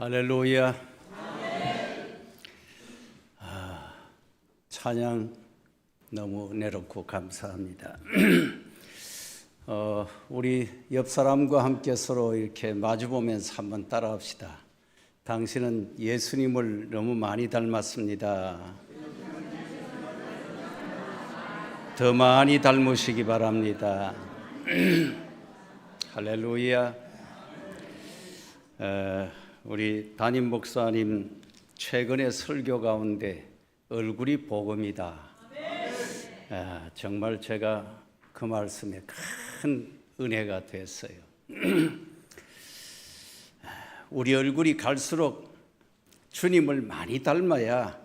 할렐루야. 찬양 너무 은혜롭고 감사합니다. 우리 옆 사람과 함께 서로 이렇게 마주보면서 한번 따라합시다. 당신은 예수님을 너무 많이 닮았습니다. 더 많이 닮으시기 바랍니다. 할렐루야. 우리 담임 목사님 최근의 설교 가운데 얼굴이 복음이다. 정말 제가 그 말씀에 큰 은혜가 됐어요. 우리 얼굴이 갈수록 주님을 많이 닮아야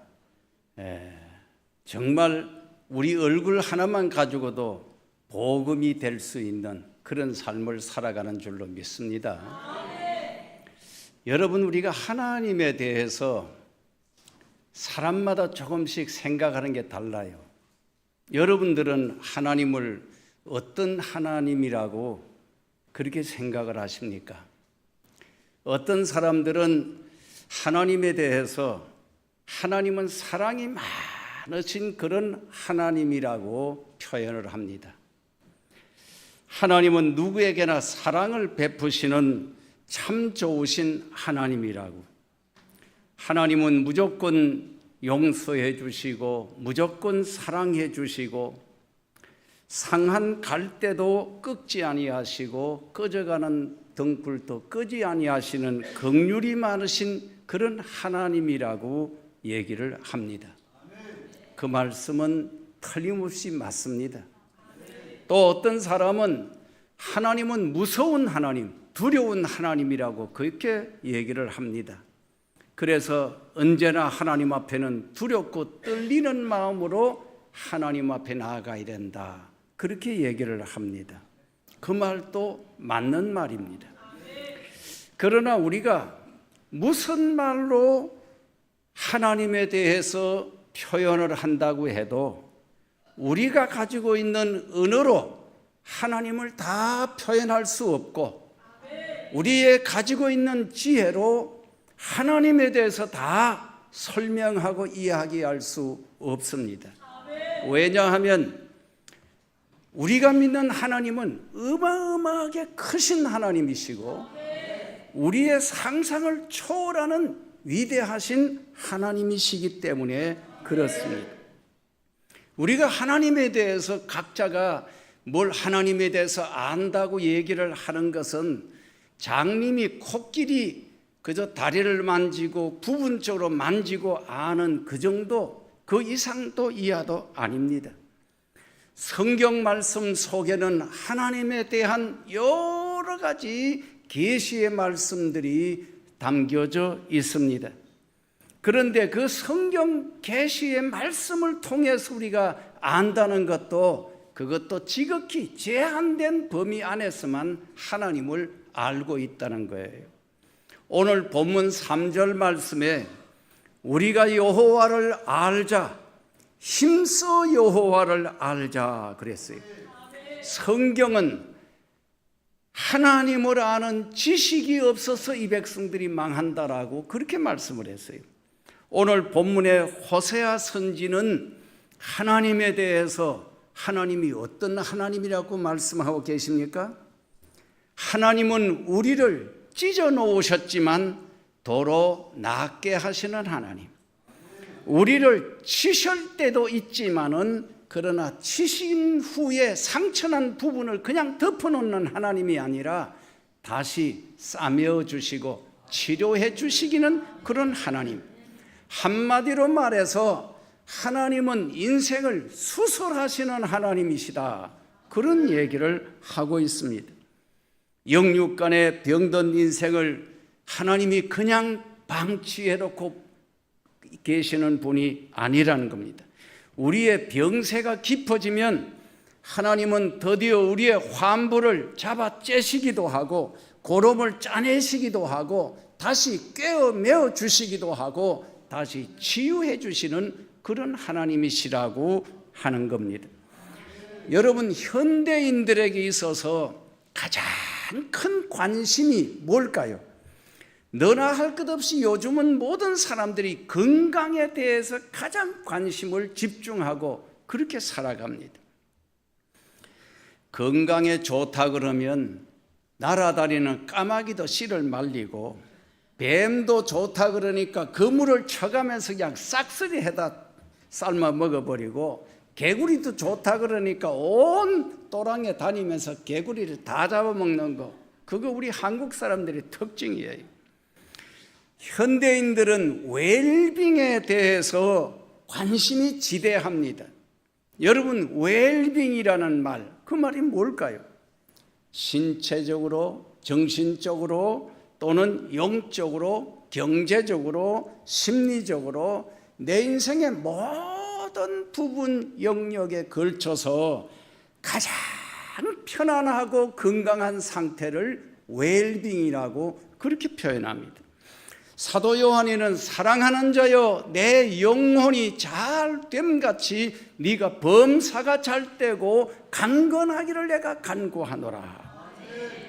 정말 우리 얼굴 하나만 가지고도 복음이 될 수 있는 그런 삶을 살아가는 줄로 믿습니다. 여러분, 우리가 하나님에 대해서 사람마다 조금씩 생각하는 게 달라요. 여러분들은 하나님을 어떤 하나님이라고 그렇게 생각을 하십니까? 어떤 사람들은 하나님에 대해서 하나님은 사랑이 많으신 그런 하나님이라고 표현을 합니다. 하나님은 누구에게나 사랑을 베푸시는 참 좋으신 하나님이라고. 하나님은 무조건 용서해 주시고 무조건 사랑해 주시고 상한 갈대도 꺾지 아니하시고 꺼져가는 등불도 끄지 아니하시는 긍휼이 많으신 그런 하나님이라고 얘기를 합니다. 그 말씀은 틀림없이 맞습니다. 또 어떤 사람은 하나님은 무서운 하나님, 두려운 하나님이라고 그렇게 얘기를 합니다. 그래서 언제나 하나님 앞에는 두렵고 떨리는 마음으로 하나님 앞에 나아가야 된다, 그렇게 얘기를 합니다. 그 말도 맞는 말입니다. 그러나 우리가 무슨 말로 하나님에 대해서 표현을 한다고 해도 우리가 가지고 있는 언어로 하나님을 다 표현할 수 없고 우리의 가지고 있는 지혜로 하나님에 대해서 다 설명하고 이야기할 수 없습니다. 왜냐하면 우리가 믿는 하나님은 어마어마하게 크신 하나님이시고 우리의 상상을 초월하는 위대하신 하나님이시기 때문에 그렇습니다. 우리가 하나님에 대해서 각자가 뭘 하나님에 대해서 안다고 얘기를 하는 것은 장님이 코끼리 그저 다리를 만지고 부분적으로 만지고 아는 그 정도, 그 이상도 이하도 아닙니다. 성경 말씀 속에는 하나님에 대한 여러 가지 계시의 말씀들이 담겨져 있습니다. 그런데 그 성경 계시의 말씀을 통해서 우리가 안다는 것도 그것도 지극히 제한된 범위 안에서만 하나님을 알고 있다는 거예요. 오늘 본문 3절 말씀에 우리가 여호와를 알자, 힘써 여호와를 알자 그랬어요. 성경은 하나님을 아는 지식이 없어서 이 백성들이 망한다라고 그렇게 말씀을 했어요. 오늘 본문의 호세아 선지는 하나님에 대해서 하나님이 어떤 하나님이라고 말씀하고 계십니까? 하나님은 우리를 찢어 놓으셨지만 도로 낫게 하시는 하나님, 우리를 치실 때도 있지만은 그러나 치신 후에 상처난 부분을 그냥 덮어놓는 하나님이 아니라 다시 싸매어 주시고 치료해 주시기는 그런 하나님. 한마디로 말해서 하나님은 인생을 수술하시는 하나님이시다, 그런 얘기를 하고 있습니다. 영육간에 병든 인생을 하나님이 그냥 방치해놓고 계시는 분이 아니라는 겁니다. 우리의 병세가 깊어지면 하나님은 드디어 우리의 환부를 잡아 째시기도 하고 고름을 짜내시기도 하고 다시 꿰어매어 주시기도 하고 다시 치유해 주시는 그런 하나님이시라고 하는 겁니다. 여러분, 현대인들에게 있어서 가장 큰 관심이 뭘까요? 너나 할 것 없이 요즘은 모든 사람들이 건강에 대해서 가장 관심을 집중하고 그렇게 살아갑니다. 건강에 좋다 그러면 날아다니는 까마귀도 씨를 말리고, 뱀도 좋다 그러니까 그물을 쳐가면서 그냥 싹쓸이 해다 삶아 먹어버리고, 개구리도 좋다 그러니까 온 또랑에 다니면서 개구리를 다 잡아먹는 거, 그거 우리 한국 사람들의 특징이에요. 현대인들은 웰빙에 대해서 관심이 지대합니다. 여러분, 웰빙이라는 말, 그 말이 뭘까요? 신체적으로, 정신적으로, 또는 영적으로, 경제적으로, 심리적으로 내 인생의 모든 부분 영역에 걸쳐서 가장 편안하고 건강한 상태를 웰빙이라고 그렇게 표현합니다. 사도 요한이는 사랑하는 자여 내 영혼이 잘됨같이 네가 범사가 잘되고 강건하기를 내가 간구하노라.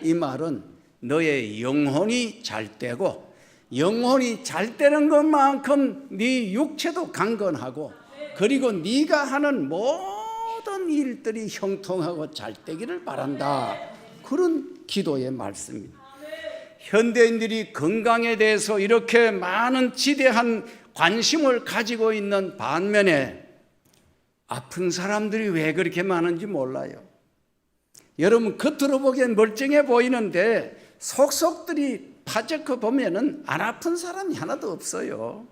이 말은 너의 영혼이 잘되고, 영혼이 잘되는 것만큼 네 육체도 강건하고, 그리고 네가 하는 모든 일들이 형통하고 잘되기를 바란다. 그런 기도의 말씀입니다. 현대인들이 건강에 대해서 이렇게 많은 지대한 관심을 가지고 있는 반면에 아픈 사람들이 왜 그렇게 많은지 몰라요. 여러분, 겉으로 보기엔 멀쩡해 보이는데 속속들이 파적거 보면은 안 아픈 사람이 하나도 없어요.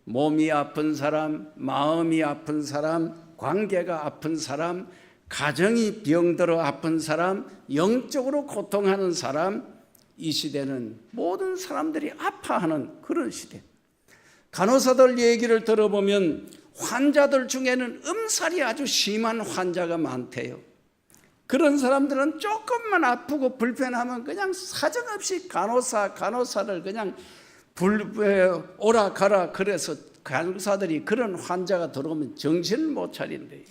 몸이 아픈 사람, 마음이 아픈 사람, 관계가 아픈 사람, 가정이 병들어 아픈 사람, 영적으로 고통하는 사람, 이 시대는 모든 사람들이 아파하는 그런 시대. 간호사들 얘기를 들어보면 환자들 중에는 음살이 아주 심한 환자가 많대요. 그런 사람들은 조금만 아프고 불편하면 그냥 사정없이 간호사를 그냥 오라 가라. 그래서 간호사들이 그런 환자가 들어오면 정신을 못 차린대요.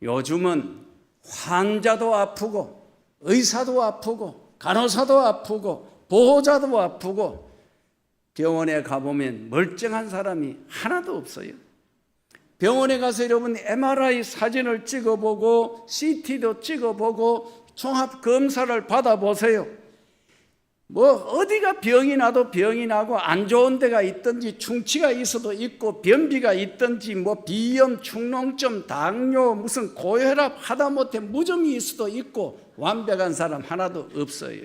요즘은 환자도 아프고 의사도 아프고 간호사도 아프고 보호자도 아프고, 병원에 가보면 멀쩡한 사람이 하나도 없어요. 병원에 가서 여러분 MRI 사진을 찍어보고 CT도 찍어보고 종합검사를 받아보세요. 뭐 어디가 병이 나도 병이 나고 안 좋은 데가 있든지 충치가 있어도 있고 변비가 있든지 뭐 비염, 축농증, 당뇨, 무슨 고혈압, 하다못해 무좀이 있어도 있고 완벽한 사람 하나도 없어요.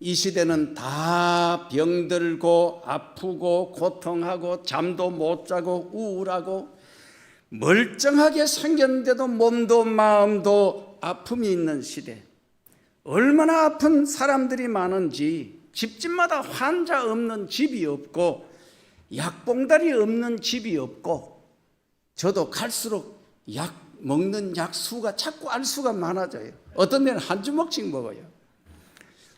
이 시대는 다 병들고 아프고 고통하고 잠도 못 자고 우울하고 멀쩡하게 생겼는데도 몸도 마음도 아픔이 있는 시대. 얼마나 아픈 사람들이 많은지, 집집마다 환자 없는 집이 없고 약봉다리 없는 집이 없고, 저도 갈수록 약 먹는 약 수가 자꾸 알수가 많아져요. 어떤 데는 한 주먹씩 먹어요.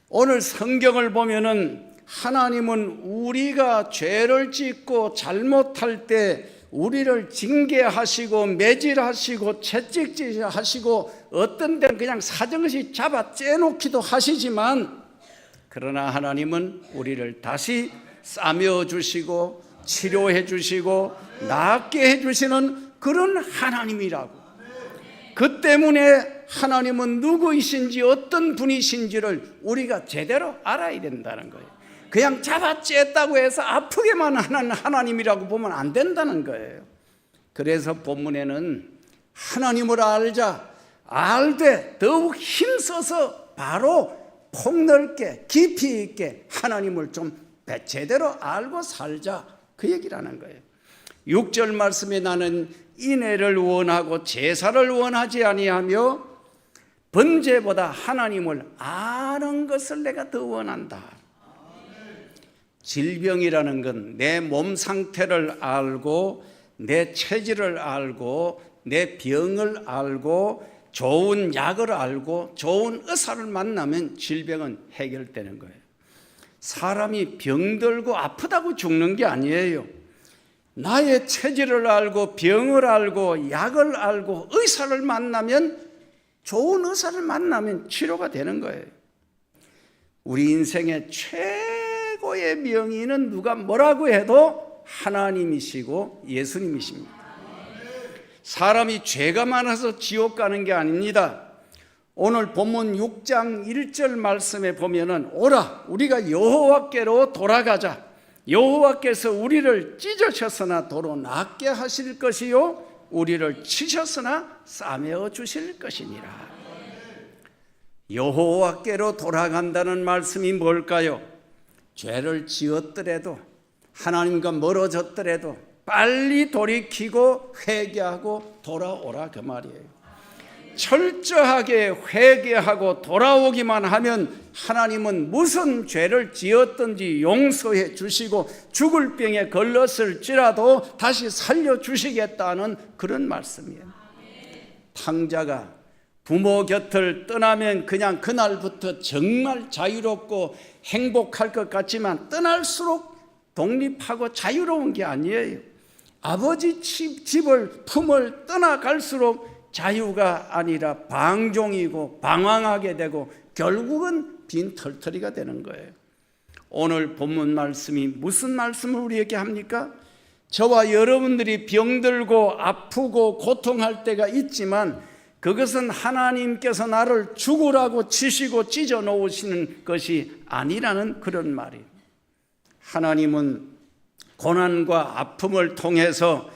오늘 성경을 보면은 하나님은 우리가 죄를 짓고 잘못할 때 우리를 징계하시고 매질하시고 채찍질하시고 어떤 데는 그냥 사정없이 잡아 째놓기도 하시지만, 그러나 하나님은 우리를 다시 싸매어 주시고 치료해 주시고 낫게 해 주시는 그런 하나님이라고. 그 때문에 하나님은 누구이신지 어떤 분이신지를 우리가 제대로 알아야 된다는 거예요. 그냥 잡아쬐다고 해서 아프게만 하는 하나님이라고 보면 안 된다는 거예요. 그래서 본문에는 하나님을 알되 더욱 힘써서 바로 폭넓게 깊이 있게 하나님을 좀 제대로 알고 살자, 그 얘기를 하는 거예요. 6절 말씀에 나는 인애를 원하고 제사를 원하지 아니하며 번제보다 하나님을 아는 것을 내가 더 원한다. 질병이라는 건 내 몸 상태를 알고 내 체질을 알고 내 병을 알고 좋은 약을 알고 좋은 의사를 만나면 질병은 해결되는 거예요. 사람이 병들고 아프다고 죽는 게 아니에요. 나의 체질을 알고 병을 알고 약을 알고 의사를 만나면, 좋은 의사를 만나면 치료가 되는 거예요. 우리 인생의 최고의 명의는 누가 뭐라고 해도 하나님이시고 예수님이십니다. 사람이 죄가 많아서 지옥 가는 게 아닙니다. 오늘 본문 6장 1절 말씀에 보면은 오라 우리가 여호와께로 돌아가자. 여호와께서 우리를 찢으셨으나 도로 낫게 하실 것이요 우리를 치셨으나 싸매어 주실 것이니라. 여호와께로 돌아간다는 말씀이 뭘까요? 죄를 지었더라도 하나님과 멀어졌더라도 빨리 돌이키고 회개하고 돌아오라 그 말이에요. 철저하게 회개하고 돌아오기만 하면 하나님은 무슨 죄를 지었든지 용서해 주시고 죽을 병에 걸렸을지라도 다시 살려주시겠다는 그런 말씀이에요. 탕자가 부모 곁을 떠나면 그냥 그날부터 정말 자유롭고 행복할 것 같지만 떠날수록 독립하고 자유로운 게 아니에요. 아버지 집을 품을 떠나갈수록 자유가 아니라 방종이고 방황하게 되고 결국은 빈털터리가 되는 거예요. 오늘 본문 말씀이 무슨 말씀을 우리에게 합니까? 저와 여러분들이 병들고 아프고 고통할 때가 있지만 그것은 하나님께서 나를 죽으라고 치시고 찢어 놓으시는 것이 아니라는 그런 말이에요. 하나님은 고난과 아픔을 통해서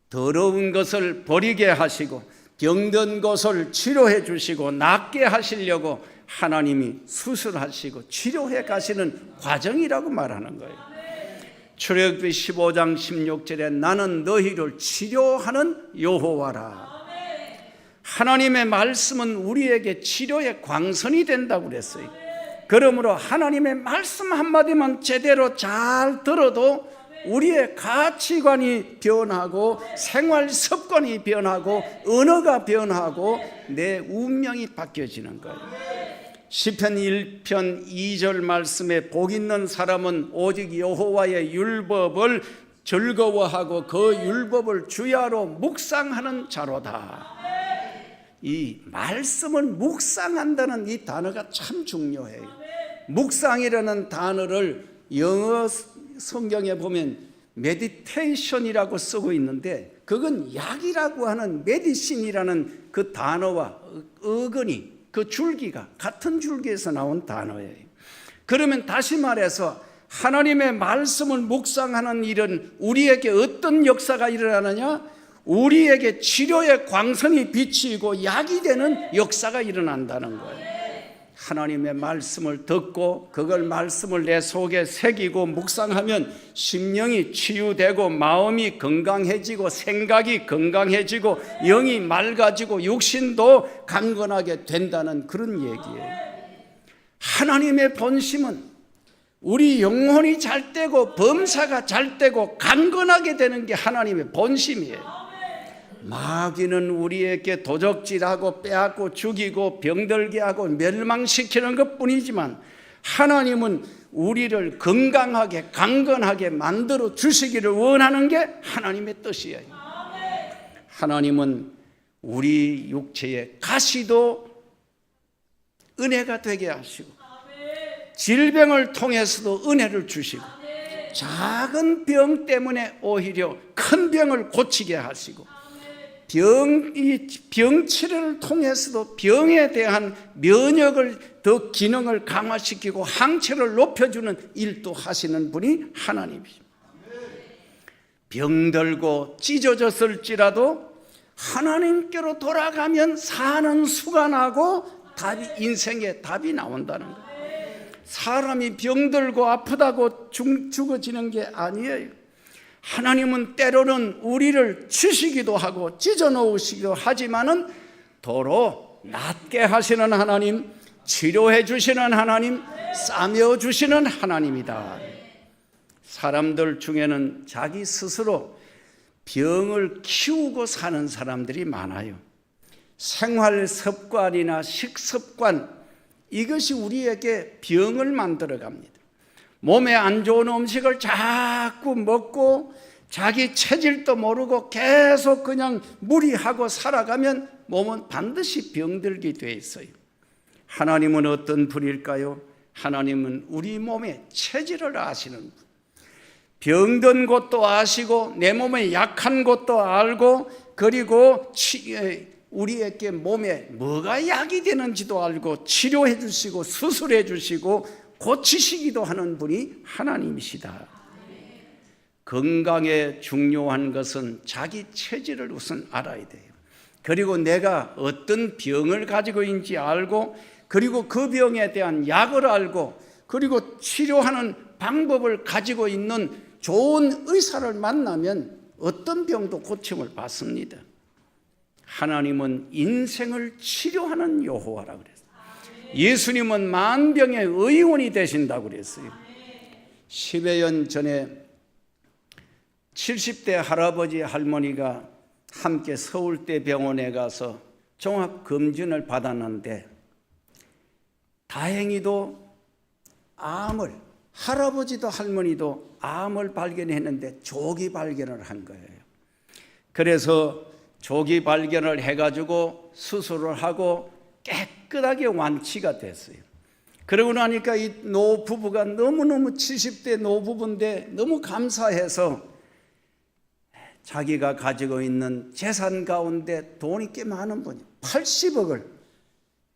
더러운 것을 버리게 하시고 병든 것을 치료해 주시고 낫게 하시려고 하나님이 수술하시고 치료해 가시는 과정이라고 말하는 거예요. 출애굽기 15장 16절에 나는 너희를 치료하는 여호와라. 하나님의 말씀은 우리에게 치료의 광선이 된다고 그랬어요. 그러므로 하나님의 말씀 한마디만 제대로 잘 들어도 우리의 가치관이 변하고 생활 습관이 변하고 언어가 변하고 내 운명이 바뀌어지는 거예요. 시편 1편 2절 말씀에 복 있는 사람은 오직 여호와의 율법을 즐거워하고 그 율법을 주야로 묵상하는 자로다. 이 말씀을 묵상한다는 이 단어가 참 중요해요. 묵상이라는 단어를 영어 성경에 보면 메디테이션이라고 쓰고 있는데 그건 약이라고 하는 메디신이라는 그 단어와 어근이 그 줄기가 같은 줄기에서 나온 단어예요. 그러면 다시 말해서 하나님의 말씀을 묵상하는 일은 우리에게 어떤 역사가 일어나느냐? 우리에게 치료의 광선이 비치고 약이 되는 역사가 일어난다는 거예요. 하나님의 말씀을 듣고 그걸 말씀을 내 속에 새기고 묵상하면 심령이 치유되고 마음이 건강해지고 생각이 건강해지고 영이 맑아지고 육신도 강건하게 된다는 그런 얘기예요. 하나님의 본심은 우리 영혼이 잘 되고 범사가 잘 되고 강건하게 되는 게 하나님의 본심이에요. 마귀는 우리에게 도적질하고 빼앗고 죽이고 병들게 하고 멸망시키는 것뿐이지만 하나님은 우리를 건강하게 강건하게 만들어 주시기를 원하는 게 하나님의 뜻이에요. 하나님은 우리 육체의 가시도 은혜가 되게 하시고 질병을 통해서도 은혜를 주시고 작은 병 때문에 오히려 큰 병을 고치게 하시고 병 치료를 통해서도 병에 대한 면역을 더 기능을 강화시키고 항체를 높여주는 일도 하시는 분이 하나님이십니다. 병들고 찢어졌을지라도 하나님께로 돌아가면 사는 수가 나고 인생의 답이 나온다는 거예요. 사람이 병들고 아프다고 죽어지는 게 아니에요. 하나님은 때로는 우리를 치시기도 하고 찢어놓으시기도 하지만은 도로 낫게 하시는 하나님, 치료해 주시는 하나님, 싸매어 주시는 하나님이다. 사람들 중에는 자기 스스로 병을 키우고 사는 사람들이 많아요. 생활 습관이나 식습관, 이것이 우리에게 병을 만들어 갑니다. 몸에 안 좋은 음식을 자꾸 먹고 자기 체질도 모르고 계속 그냥 무리하고 살아가면 몸은 반드시 병들게 돼 있어요. 하나님은 어떤 분일까요? 하나님은 우리 몸의 체질을 아시는 분. 병든 것도 아시고 내 몸에 약한 것도 알고 그리고 우리에게 몸에 뭐가 약이 되는지도 알고 치료해 주시고 수술해 주시고 고치시기도 하는 분이 하나님이시다. 건강에 중요한 것은 자기 체질을 우선 알아야 돼요. 그리고 내가 어떤 병을 가지고 있는지 알고 그리고 그 병에 대한 약을 알고 그리고 치료하는 방법을 가지고 있는 좋은 의사를 만나면 어떤 병도 고침을 받습니다. 하나님은 인생을 치료하는 여호와라고 그랬어요. 예수님은 만병의 의원이 되신다고 그랬어요. 10여 년 전에 70대 할아버지 할머니가 함께 서울대 병원에 가서 종합검진을 받았는데 다행히도 할아버지도 할머니도 암을 발견했는데 조기 발견을 한 거예요. 그래서 조기 발견을 해가지고 수술을 하고 깨끗하게 완치가 됐어요. 그러고 나니까 이 노부부가 너무너무 70대 노부부인데 너무 감사해서 자기가 가지고 있는 재산 가운데 돈이 꽤 많은 분이 80억을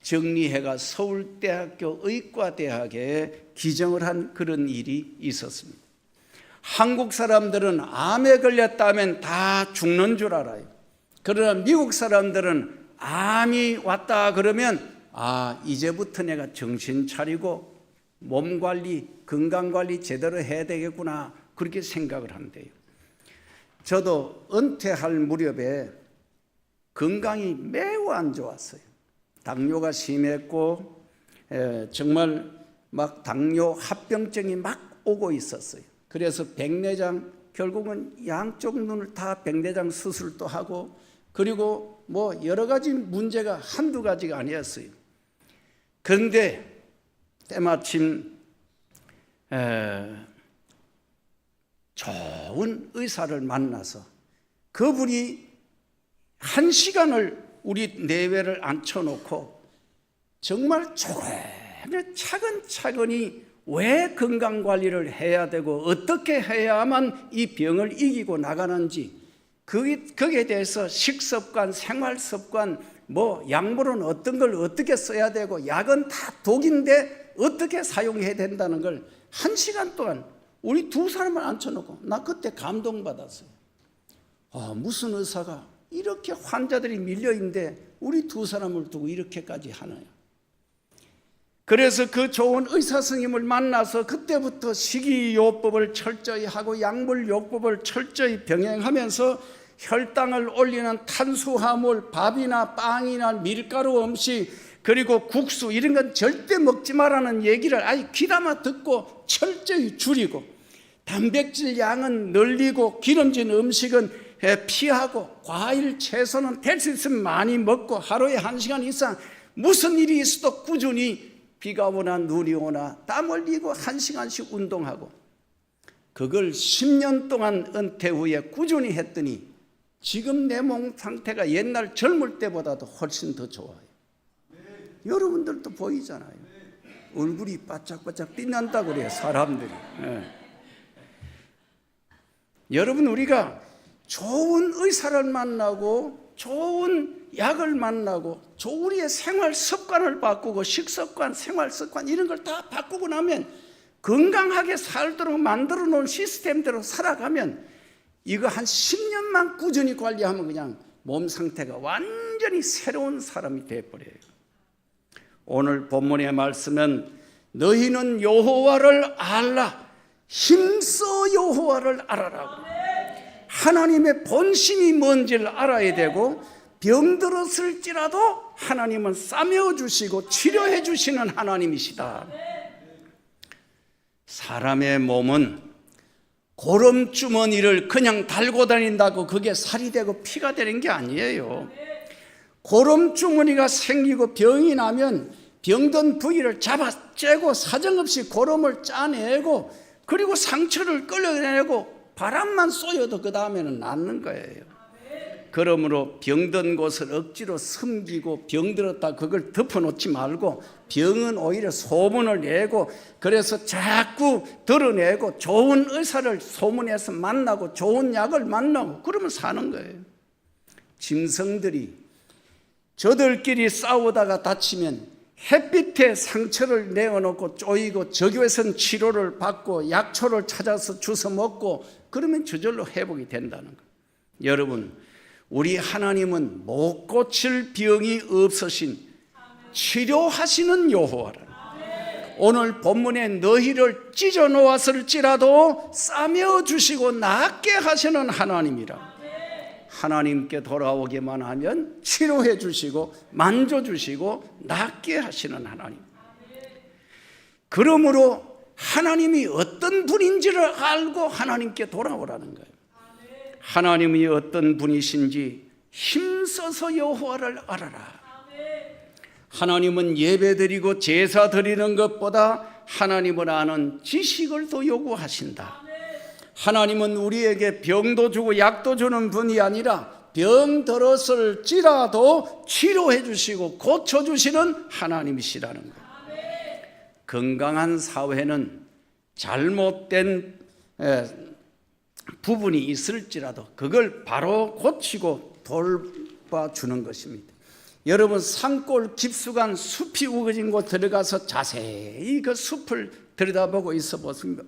정리해가 서울대학교 의과대학에 기정을 한 그런 일이 있었습니다. 한국 사람들은 암에 걸렸다면 다 죽는 줄 알아요. 그러나 미국 사람들은 암이 왔다 그러면 이제부터 내가 정신 차리고 몸 관리, 건강 관리 제대로 해야 되겠구나 그렇게 생각을 한대요. 저도 은퇴할 무렵에 건강이 매우 안 좋았어요. 당뇨가 심했고 정말 막 당뇨 합병증이 막 오고 있었어요. 그래서 백내장 결국은 양쪽 눈을 다 백내장 수술도 하고 그리고 뭐 여러 가지 문제가 한두 가지가 아니었어요. 그런데 때마침 좋은 의사를 만나서 그분이 1시간을 우리 내외를 앉혀놓고 정말 조금의 차근차근히 왜 건강관리를 해야 되고 어떻게 해야만 이 병을 이기고 나가는지 거기에 대해서 식습관, 생활습관, 뭐 약물은 어떤 걸 어떻게 써야 되고 약은 다 독인데 어떻게 사용해야 된다는 걸 1시간 동안 우리 두 사람을 앉혀놓고 나 그때 감동받았어요. 무슨 의사가 이렇게 환자들이 밀려있는데 우리 두 사람을 두고 이렇게까지 하나요? 그래서 그 좋은 의사 선생님을 만나서 그때부터 식이요법을 철저히 하고 약물요법을 철저히 병행하면서 혈당을 올리는 탄수화물, 밥이나 빵이나 밀가루 음식 그리고 국수 이런 건 절대 먹지 말라는 얘기를 아예 귀담아 듣고 철저히 줄이고 단백질 양은 늘리고 기름진 음식은 피하고 과일, 채소는 될 수 있으면 많이 먹고 하루에 1시간 이상 무슨 일이 있어도 꾸준히 비가 오나 눈이 오나 땀 흘리고 1시간씩 운동하고 그걸 10년 동안 은퇴 후에 꾸준히 했더니 지금 내 몸 상태가 옛날 젊을 때보다도 훨씬 더 좋아요. 여러분들도 보이잖아요. 얼굴이 바짝바짝 빛난다고 그래요, 사람들이. 여러분, 우리가 좋은 의사를 만나고 좋은 약을 만나고 우리의 생활 습관을 바꾸고 식습관, 생활 습관 이런 걸 다 바꾸고 나면 건강하게 살도록 만들어 놓은 시스템대로 살아가면 이거 한 10년만 꾸준히 관리하면 그냥 몸 상태가 완전히 새로운 사람이 되어버려요. 오늘 본문의 말씀은 너희는 여호와를 알라, 힘써 여호와를 알아라고. 하나님의 본심이 뭔지를 알아야 되고 병들었을지라도 하나님은 싸매어 주시고 치료해 주시는 하나님이시다. 사람의 몸은 고름주머니를 그냥 달고 다닌다고 그게 살이 되고 피가 되는 게 아니에요. 고름주머니가 생기고 병이 나면 병든 부위를 잡아 째고 사정없이 고름을 짜내고 그리고 상처를 끌어내고 바람만 쏘여도 그 다음에는 낫는 거예요. 그러므로 병든 곳을 억지로 숨기고 병들었다 그걸 덮어놓지 말고 병은 오히려 소문을 내고 그래서 자꾸 드러내고 좋은 의사를 소문해서 만나고 좋은 약을 만나고 그러면 사는 거예요. 짐승들이 저들끼리 싸우다가 다치면 햇빛에 상처를 내어놓고 쪼이고 저기에선 치료를 받고 약초를 찾아서 주워 먹고 그러면 저절로 회복이 된다는 거예요. 여러분, 우리 하나님은 못 고칠 병이 없으신 치료하시는 여호와라. 오늘 본문에 너희를 찢어 놓았을지라도 싸매어 주시고 낫게 하시는 하나님이라. 하나님께 돌아오기만 하면 치료해 주시고 만져주시고 낫게 하시는 하나님. 그러므로 하나님이 어떤 분인지를 알고 하나님께 돌아오라는 거예요. 하나님이 어떤 분이신지 힘써서 여호와를 알아라. 하나님은 예배드리고 제사 드리는 것보다 하나님을 아는 지식을 더 요구하신다. 하나님은 우리에게 병도 주고 약도 주는 분이 아니라 병 들었을지라도 치료해 주시고 고쳐 주시는 하나님이시라는 거예요. 건강한 사회는 잘못된 부분이 있을지라도 그걸 바로 고치고 돌봐주는 것입니다. 여러분, 산골 깊숙한 숲이 우거진 곳 들어가서 자세히 그 숲을 들여다보고 있어 보십니다.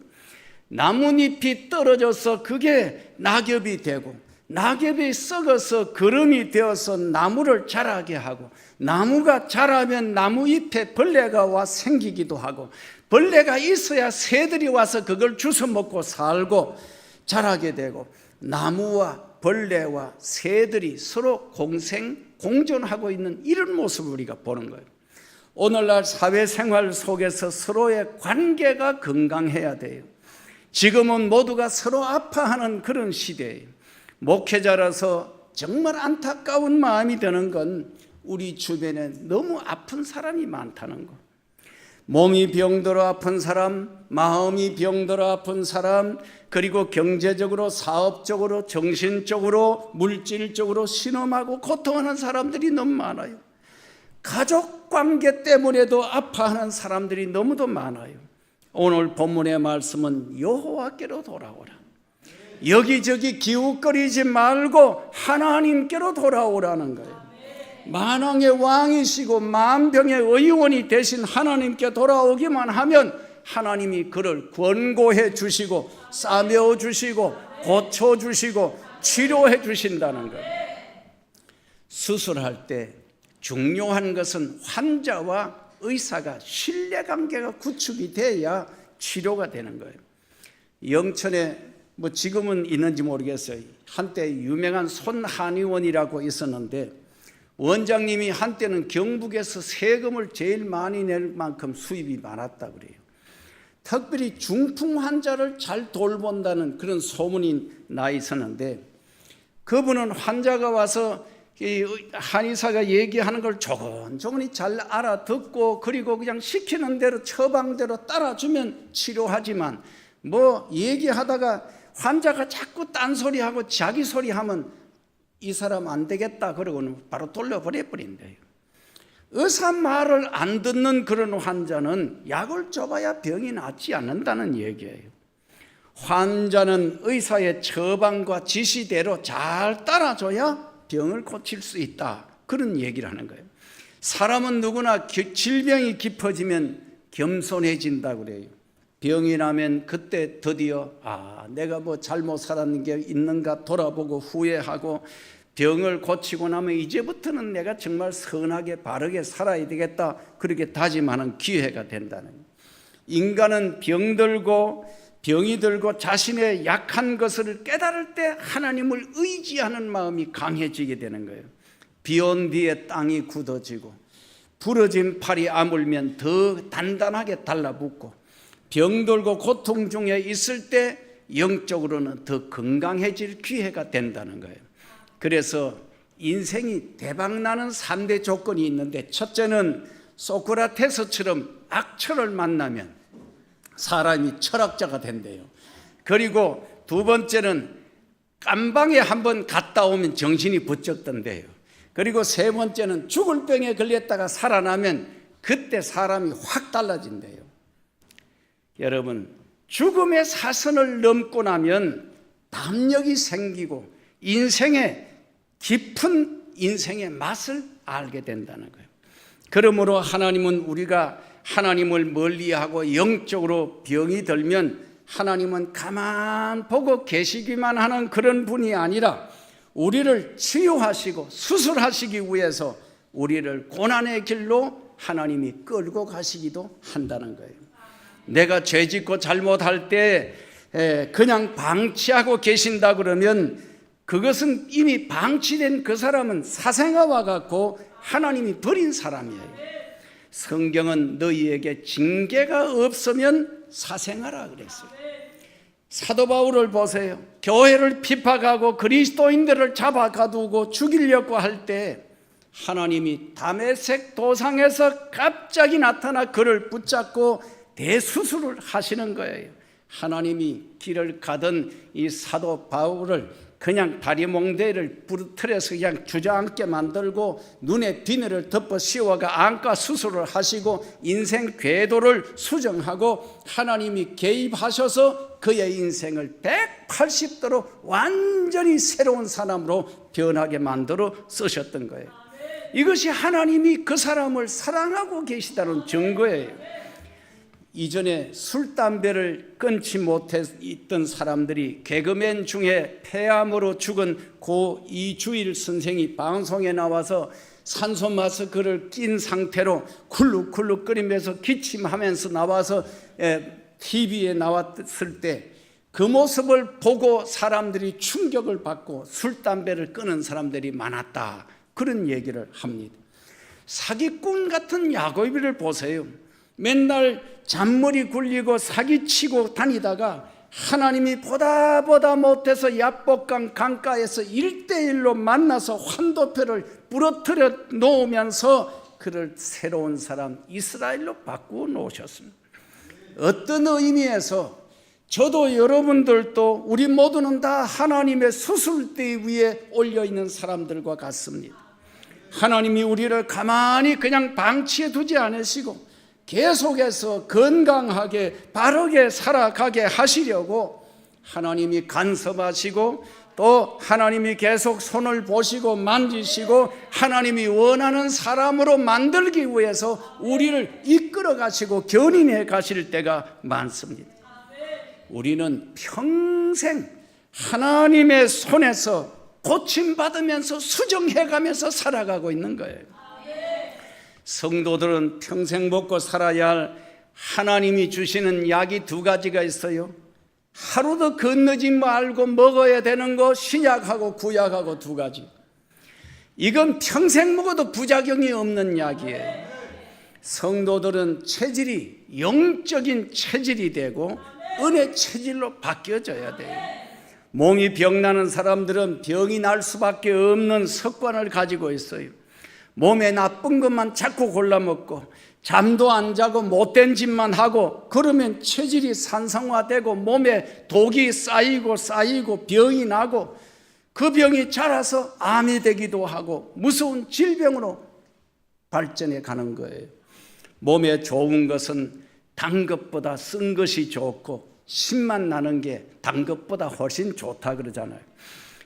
나뭇잎이 떨어져서 그게 낙엽이 되고 낙엽이 썩어서 거름이 되어서 나무를 자라게 하고 나무가 자라면 나무잎에 벌레가 와 생기기도 하고 벌레가 있어야 새들이 와서 그걸 주워 먹고 살고 자라게 되고 나무와 벌레와 새들이 서로 공존하고 있는 이런 모습을 우리가 보는 거예요. 오늘날 사회생활 속에서 서로의 관계가 건강해야 돼요. 지금은 모두가 서로 아파하는 그런 시대예요. 목회자라서 정말 안타까운 마음이 드는 건 우리 주변에 너무 아픈 사람이 많다는 거. 몸이 병들어 아픈 사람, 마음이 병들어 아픈 사람, 그리고 경제적으로, 사업적으로, 정신적으로, 물질적으로 신음하고 고통하는 사람들이 너무 많아요. 가족 관계 때문에도 아파하는 사람들이 너무도 많아요. 오늘 본문의 말씀은 여호와께로 돌아오라. 여기저기 기웃거리지 말고 하나님께로 돌아오라는 거예요. 만왕의 왕이시고 만병의 의원이 되신 하나님께 돌아오기만 하면 하나님이 그를 권고해 주시고 싸매어 주시고 고쳐 주시고 치료해 주신다는 거예요. 수술할 때 중요한 것은 환자와 의사가 신뢰관계가 구축이 돼야 치료가 되는 거예요. 영천에 지금은 있는지 모르겠어요. 한때 유명한 손한의원이라고 있었는데 원장님이 한때는 경북에서 세금을 제일 많이 낼 만큼 수입이 많았다 그래요. 특별히 중풍 환자를 잘 돌본다는 그런 소문이 나 있었는데 그분은 환자가 와서 이 한의사가 얘기하는 걸 조곤조곤히 잘 알아듣고 그리고 그냥 시키는 대로 처방대로 따라주면 치료하지만 얘기하다가 환자가 자꾸 딴소리하고 자기 소리하면 이 사람 안 되겠다 그러고는 바로 돌려버려버린대요. 의사 말을 안 듣는 그런 환자는 약을 줘봐야 병이 낫지 않는다는 얘기예요. 환자는 의사의 처방과 지시대로 잘 따라줘야 병을 고칠 수 있다. 그런 얘기를 하는 거예요. 사람은 누구나 질병이 깊어지면 겸손해진다 그래요. 병이 나면 그때 드디어 내가 잘못 살았는 게 있는가 돌아보고 후회하고 병을 고치고 나면 이제부터는 내가 정말 선하게 바르게 살아야 되겠다 그렇게 다짐하는 기회가 된다는 거예요. 인간은 병이 들고 자신의 약한 것을 깨달을 때 하나님을 의지하는 마음이 강해지게 되는 거예요. 비 온 뒤에 땅이 굳어지고 부러진 팔이 아물면 더 단단하게 달라붙고 병들고 고통 중에 있을 때 영적으로는 더 건강해질 기회가 된다는 거예요. 그래서 인생이 대박나는 3대 조건이 있는데 첫째는 소크라테스처럼 악처를 만나면 사람이 철학자가 된대요. 그리고 두 번째는 깜방에 한번 갔다 갔다 오면 정신이 번쩍 든대요. 그리고 세 번째는 죽을 병에 걸렸다가 살아나면 그때 사람이 확 달라진대요. 여러분, 죽음의 사선을 넘고 나면 담력이 생기고 인생의 깊은 인생의 맛을 알게 된다는 거예요. 그러므로 하나님은 우리가 하나님을 멀리하고 영적으로 병이 들면 하나님은 가만 보고 계시기만 하는 그런 분이 아니라 우리를 치유하시고 수술하시기 위해서 우리를 고난의 길로 하나님이 끌고 가시기도 한다는 거예요. 내가 죄짓고 잘못할 때 그냥 방치하고 계신다 그러면 그것은 이미 방치된 그 사람은 사생아와 같고 하나님이 버린 사람이에요. 성경은 너희에게 징계가 없으면 사생아라 그랬어요. 사도 바울을 보세요. 교회를 핍박하고 그리스도인들을 잡아 가두고 죽이려고 할 때 하나님이 다메섹 도상에서 갑자기 나타나 그를 붙잡고 대수술을 하시는 거예요. 하나님이 길을 가던 이 사도 바울을 그냥 다리 몽대를 부러뜨려서 그냥 주저앉게 만들고 눈에 비늘을 덮어 씌워가 안과 수술을 하시고 인생 궤도를 수정하고 하나님이 개입하셔서 그의 인생을 180도로 완전히 새로운 사람으로 변하게 만들어 쓰셨던 거예요. 이것이 하나님이 그 사람을 사랑하고 계시다는 증거예요. 이전에 술, 담배를 끊지 못했던 사람들이 개그맨 중에 폐암으로 죽은 고 이주일 선생이 방송에 나와서 산소 마스크를 낀 상태로 쿨룩쿨룩 끓이면서 기침하면서 나와서 TV에 나왔을 때 그 모습을 보고 사람들이 충격을 받고 술, 담배를 끊은 사람들이 많았다. 그런 얘기를 합니다. 사기꾼 같은 야고비를 보세요. 맨날 잔머리 굴리고 사기치고 다니다가 하나님이 보다 못해서 야복강 강가에서 1:1로 만나서 환도표를 부러뜨려 놓으면서 그를 새로운 사람 이스라엘로 바꾸어 놓으셨습니다. 어떤 의미에서 저도 여러분들도 우리 모두는 다 하나님의 수술대 위에 올려있는 사람들과 같습니다. 하나님이 우리를 가만히 그냥 방치해 두지 않으시고 계속해서 건강하게 바르게 살아가게 하시려고 하나님이 간섭하시고 또 하나님이 계속 손을 보시고 만지시고 하나님이 원하는 사람으로 만들기 위해서 우리를 이끌어 가시고 견인해 가실 때가 많습니다. 우리는 평생 하나님의 손에서 고침받으면서 수정해가면서 살아가고 있는 거예요. 성도들은 평생 먹고 살아야 할 하나님이 주시는 약이 2가지가 있어요. 하루도 건너지 말고 먹어야 되는 거 신약하고 구약하고 2가지. 이건 평생 먹어도 부작용이 없는 약이에요. 성도들은 체질이 영적인 체질이 되고 은혜 체질로 바뀌어져야 돼요. 몸이 병나는 사람들은 병이 날 수밖에 없는 습관을 가지고 있어요. 몸에 나쁜 것만 자꾸 골라 먹고 잠도 안 자고 못된 짓만 하고 그러면 체질이 산성화되고 몸에 독이 쌓이고 병이 나고 그 병이 자라서 암이 되기도 하고 무서운 질병으로 발전해 가는 거예요. 몸에 좋은 것은 단 것보다 쓴 것이 좋고 신맛 나는 게 단 것보다 훨씬 좋다 그러잖아요.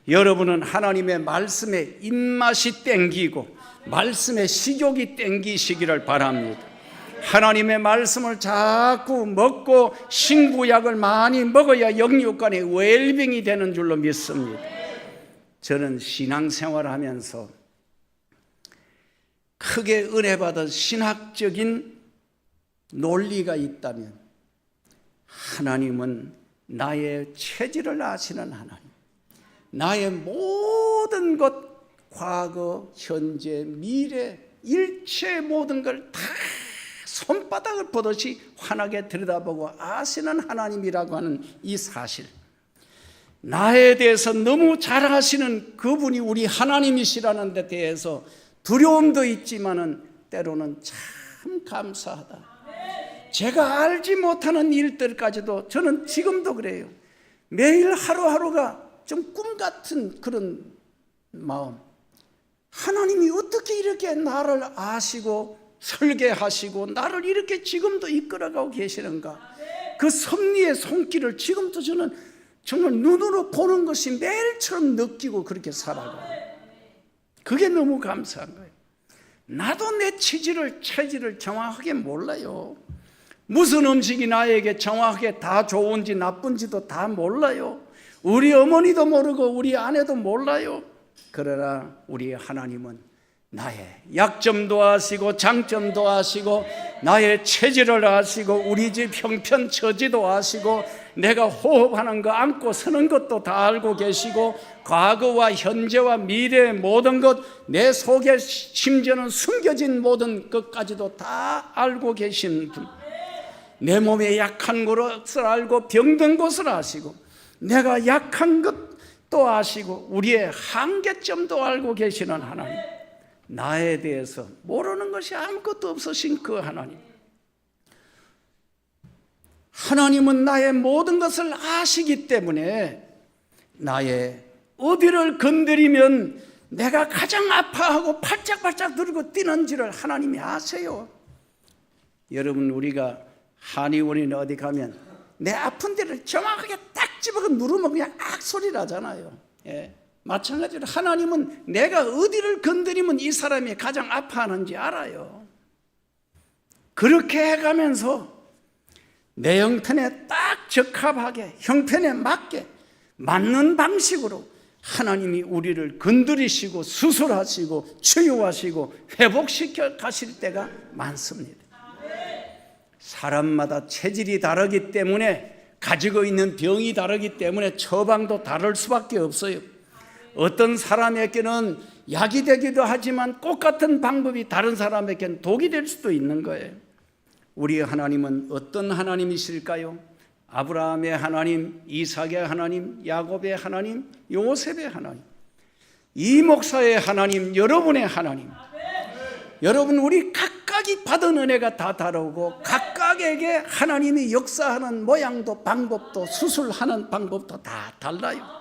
여러분은 하나님의 말씀에 입맛이 땡기고 말씀의 식욕이 땡기시기를 바랍니다. 하나님의 말씀을 자꾸 먹고 신구약을 많이 먹어야 영육간의 웰빙이 되는 줄로 믿습니다. 저는 신앙생활을 하면서 크게 은혜받은 신학적인 논리가 있다면 하나님은 나의 체질을 아시는 하나님, 나의 모든 것, 과거, 현재, 미래, 일체의 모든 걸 다 손바닥을 보듯이 환하게 들여다보고 아시는 하나님이라고 하는 이 사실, 나에 대해서 너무 잘 아시는 그분이 우리 하나님이시라는 데 대해서 두려움도 있지만은 때로는 참 감사하다. 제가 알지 못하는 일들까지도 저는 지금도 그래요. 매일 하루하루가 좀 꿈 같은 그런 마음, 하나님이 어떻게 이렇게 나를 아시고 설계하시고 나를 이렇게 지금도 이끌어가고 계시는가, 그 섭리의 손길을 지금도 저는 정말 눈으로 보는 것이 매일처럼 느끼고 그렇게 살아가요. 그게 너무 감사한 거예요. 나도 내 체질을 정확하게 몰라요. 무슨 음식이 나에게 정확하게 다 좋은지 나쁜지도 다 몰라요. 우리 어머니도 모르고 우리 아내도 몰라요. 그러나 우리 하나님은 나의 약점도 아시고 장점도 아시고 나의 체질을 아시고 우리 집 형편 처지도 아시고 내가 호흡하는 거 안고 서는 것도 다 알고 계시고 과거와 현재와 미래의 모든 것, 내 속에 심지어는 숨겨진 모든 것까지도 다 알고 계신 분, 내 몸에 약한 것을 알고 병든 것을 아시고 내가 약한 것도 아시고 우리의 한계점도 알고 계시는 하나님, 나에 대해서 모르는 것이 아무것도 없으신 그 하나님은 나의 모든 것을 아시기 때문에 나의 어디를 건드리면 내가 가장 아파하고 팔짝팔짝 들고 뛰는지를 하나님이 아세요. 여러분, 우리가 한의원이나 어디 가면 내 아픈 데를 정확하게 딱 집어서 누르면 그냥 악 소리 나잖아요. 예. 마찬가지로 하나님은 내가 어디를 건드리면 이 사람이 가장 아파하는지 알아요. 그렇게 해가면서 내 형편에 딱 적합하게, 형편에 맞게 맞는 방식으로 하나님이 우리를 건드리시고 수술하시고 치유하시고 회복시켜 가실 때가 많습니다. 사람마다 체질이 다르기 때문에, 가지고 있는 병이 다르기 때문에 처방도 다를 수밖에 없어요. 어떤 사람에게는 약이 되기도 하지만 똑같은 방법이 다른 사람에게는 독이 될 수도 있는 거예요. 우리 하나님은 어떤 하나님이실까요? 아브라함의 하나님, 이삭의 하나님, 야곱의 하나님, 요셉의 하나님, 이 목사의 하나님, 여러분의 하나님. 여러분, 우리 각각이 받은 은혜가 다 다르고 각각에게 하나님이 역사하는 모양도 방법도 수술하는 방법도 다 달라요.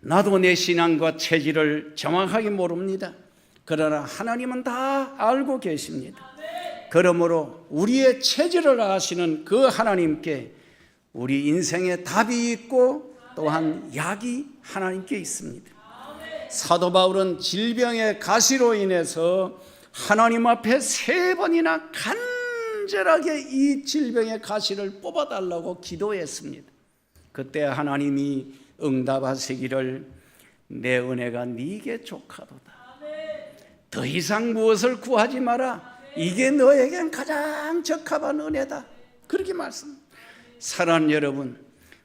나도 내 신앙과 체질을 정확하게 모릅니다. 그러나 하나님은 다 알고 계십니다. 그러므로 우리의 체질을 아시는 그 하나님께 우리 인생에 답이 있고 또한 약이 하나님께 있습니다. 사도 바울은 질병의 가시로 인해서 하나님 앞에 3번이나 간절하게 이 질병의 가시를 뽑아달라고 기도했습니다. 그때 하나님이 응답하시기를 내 은혜가 네게 족하도다. 더 이상 무엇을 구하지 마라. 이게 너에겐 가장 적합한 은혜다. 그렇게 말씀. 사랑하는 여러분,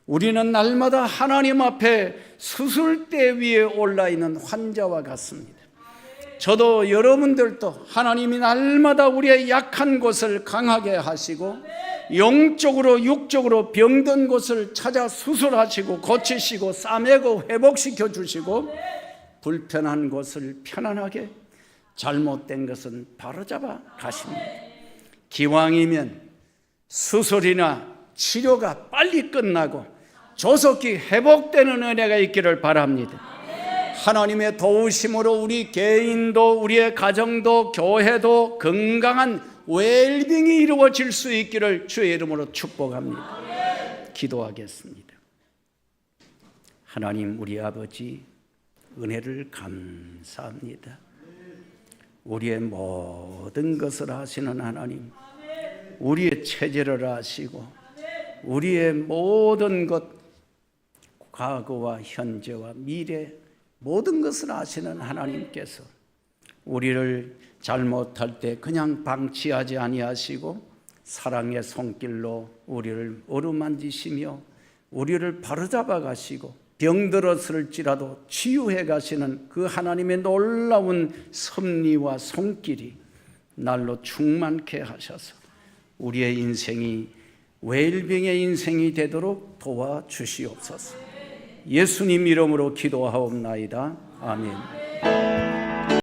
우리는 날마다 하나님 앞에 수술대 위에 올라있는 환자와 같습니다. 저도 여러분들도 하나님이 날마다 우리의 약한 곳을 강하게 하시고 영적으로 육적으로 병든 곳을 찾아 수술하시고 고치시고 싸매고 회복시켜 주시고 불편한 곳을 편안하게, 잘못된 것은 바로잡아 가십니다. 기왕이면 수술이나 치료가 빨리 끝나고 조속히 회복되는 은혜가 있기를 바랍니다. 하나님의 도우심으로 우리 개인도 우리의 가정도 교회도 건강한 웰빙이 이루어질 수 있기를 주의 이름으로 축복합니다. 기도하겠습니다. 하나님, 우리 아버지, 은혜를 감사합니다. 우리의 모든 것을 아시는 하나님, 우리의 체질을 아시고 우리의 모든 것, 과거와 현재와 미래 모든 것을 아시는 하나님께서 우리를 잘못할 때 그냥 방치하지 아니하시고 사랑의 손길로 우리를 어루만지시며 우리를 바로잡아 가시고 병들었을지라도 치유해 가시는 그 하나님의 놀라운 섭리와 손길이 날로 충만케 하셔서 우리의 인생이 웰빙의 인생이 되도록 도와주시옵소서. 예수님 이름으로 기도하옵나이다. 아멘.